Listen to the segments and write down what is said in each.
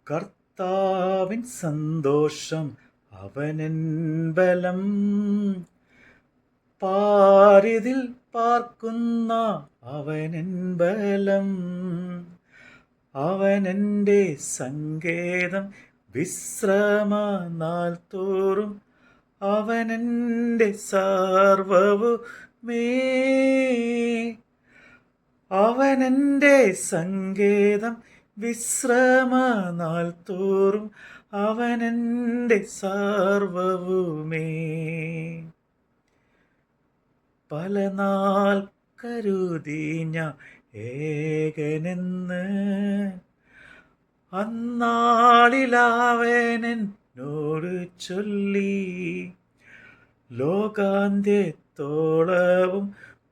കർത്താവിൻ സന്തോഷം അവനെൻ ബലം. പാരിതിൽ പാർക്കുന്ന അവനെൻ ബലം. അവനെൻ്റെ സങ്കേതം, വിശ്രമനാൾ തോറും അവനെൻ്റെ സർവ്വവുമേ. അവനെൻ്റെ സങ്കേതം, വിശ്രമനാൾ തോറും അവനെൻ്റെ സർവ്വവുമേ. പല നാൾ കരുതി ഞാൻ ഏകനെന്ന്, അന്നാളിലവനെന്നോട് ചൊല്ലി. ലോകാന്ത്യത്തോളവും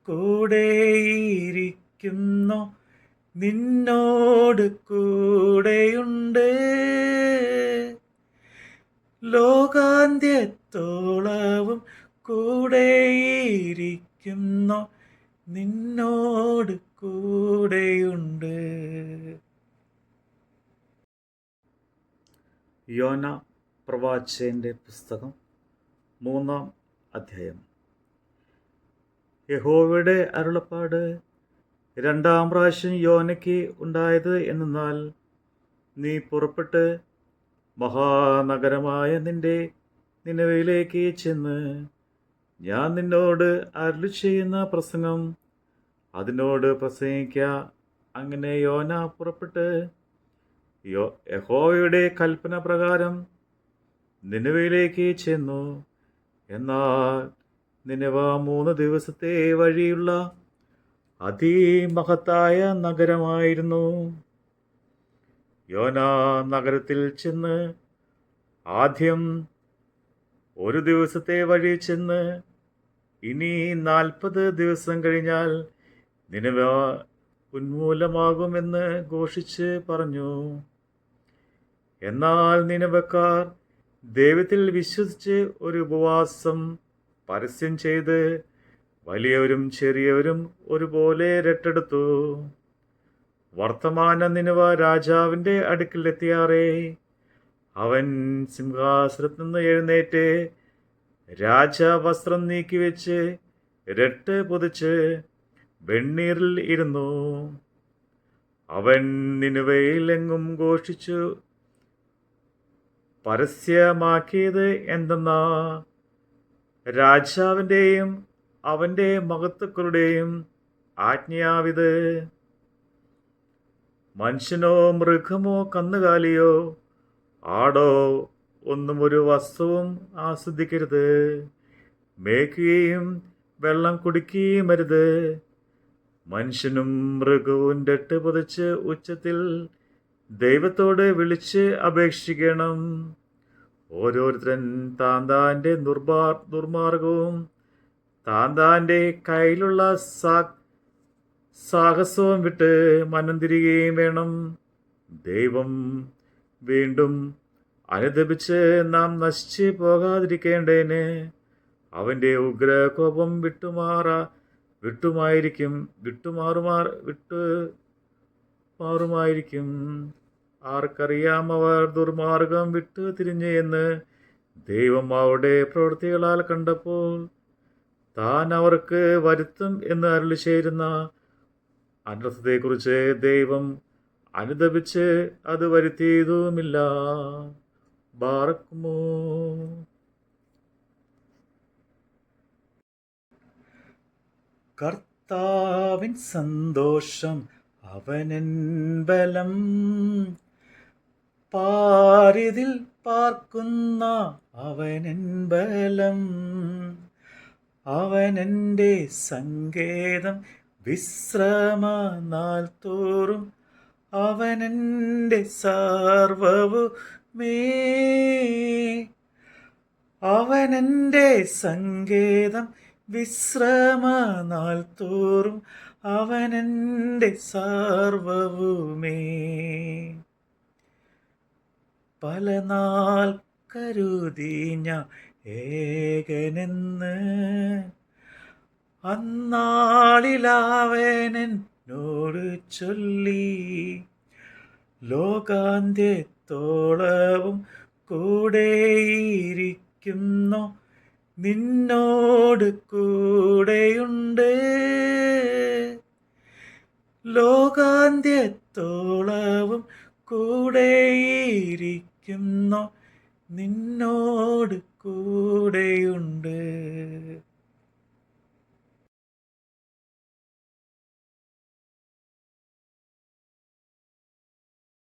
കൂടെയിരിക്കുന്നു, നിന്നോട് കൂടെയുണ്ട്. ലോകാന്ത്യത്തോളവും കൂടെയിരിക്കുന്നു, നിന്നോട് കൂടെയുണ്ട്. യോന പ്രവാചകന്റെ പുസ്തകം 3-ാം അധ്യായം. യഹോവയുടെ അരുളപ്പാട് രണ്ടാം പ്രാവശ്യം യോനയ്ക്ക് ഉണ്ടായത് എന്നാൽ, നീ പുറപ്പെട്ട് മഹാനഗരമായ നിന്റെ നിനവയിലേക്ക് ചെന്ന് ഞാൻ നിന്നോട് അരുളി ചെയ്യുന്ന പ്രസംഗം അതിനോട് പ്രസംഗിക്ക. അങ്ങനെ യോന പുറപ്പെട്ട് യഹോവയുടെ കൽപ്പന പ്രകാരം നിനവയിലേക്ക് ചെന്നു. എന്നാൽ നിനവ 3 ദിവസത്തെ വഴിയുള്ള അതിമഹത്തായ നഗരമായിരുന്നു. യോന നഗരത്തിൽ ചെന്ന് ആദ്യം 1 ദിവസത്തെ വഴി ചെന്ന്, ഇനി 40 ദിവസം കഴിഞ്ഞാൽ നിനവ ഉന്മൂലമാകുമെന്ന് ഘോഷിച്ച് പറഞ്ഞു. എന്നാൽ നിനവക്കാർ ദൈവത്തിൽ വിശ്വസിച്ച് ഒരു ഉപവാസം പരസ്യം ചെയ്ത് വലിയവരും ചെറിയവരും ഒരുപോലെ രട്ടെടുത്തു. വർത്തമാനം നിനവ രാജാവിൻ്റെ അടുക്കലെത്തിയാറേ, അവൻ സിംഹാസനത്തിൽ നിന്ന് എഴുന്നേറ്റ് രാജവസ്ത്രം നീക്കിവെച്ച് രട്ട് പൊതിച്ച് വെണ്ണീറിൽ ഇരുന്നു. അവൻ നിനവയിലെങ്ങും ഘോഷിച്ചു പരസ്യമാക്കിയത് എന്തെന്നാ, രാജാവിൻ്റെയും അവൻ്റെ മഹത്തുക്കളുടെയും ആജ്ഞയാവിത്. മനുഷ്യനോ മൃഗമോ കന്നുകാലിയോ ആടോ ഒന്നും ഒരു വസ്തുവും ആസ്വദിക്കരുത്. മേയ്ക്കുകയും വെള്ളം കുടിക്കുകയും അരുത്. മനുഷ്യനും മൃഗവും രട്ട് പൊതിച്ച് ഉച്ചത്തിൽ ദൈവത്തോട് വിളിച്ച് അപേക്ഷിക്കണം. ഓരോരുത്തരൻ താന്താൻ്റെ ദുർമാർഗവും താന്താൻ്റെ കയ്യിലുള്ള സാഹസവും വിട്ട് മനം തിരികെയും വേണം. ദൈവം വീണ്ടും അനുതപിച്ച് നാം നശിച്ച് പോകാതിരിക്കേണ്ടതിന് അവൻ്റെ ഉഗ്രകോപം വിട്ടുമാറുമായിരിക്കും. ആർക്കറിയാം അവർ ദുർമാർഗം വിട്ടു തിരിഞ്ഞ് എന്ന്. ദൈവം അവരുടെ പ്രവൃത്തികളാൽ കണ്ടപ്പോൾ താൻ അവർക്ക് വരുത്തും എന്ന് അരുളി ചേരുന്ന അനർത്ഥത്തെക്കുറിച്ച് ദൈവം അനുതപിച്ച് അത് വരുത്തിയതുമില്ല. ബാറക്കുമോ. കർത്താവിൻ സന്തോഷം അവനെൻ ബലം. പാരിതിൽ പാർക്കുന്ന അവനെൻ ബലം. അവനെൻ്റെ സങ്കേതം, വിശ്രമനാൾ തോറും അവനെൻ്റെ സർവ്വവുമേ. അവനെൻ്റെ സങ്കേതം, വിശ്രമനാൾ തോറും അവനെൻ്റെ സർവ്വവുമേ. പല നാൾ കരുതി ഞാൻ ഏകനെന്ന്, അന്നാളിലവനെന്നോട് ചൊല്ലി. ലോകാന്ത്യ ലോകാന്ത്യത്തോളവും കൂടെയിരിക്കുന്നു, നിന്നോട് കൂടെയുണ്ട്. ലോകാന്ത്യത്തോളവും കൂടെയിരിക്കുന്നു, നിന്നോട് കൂടെയുണ്ട്.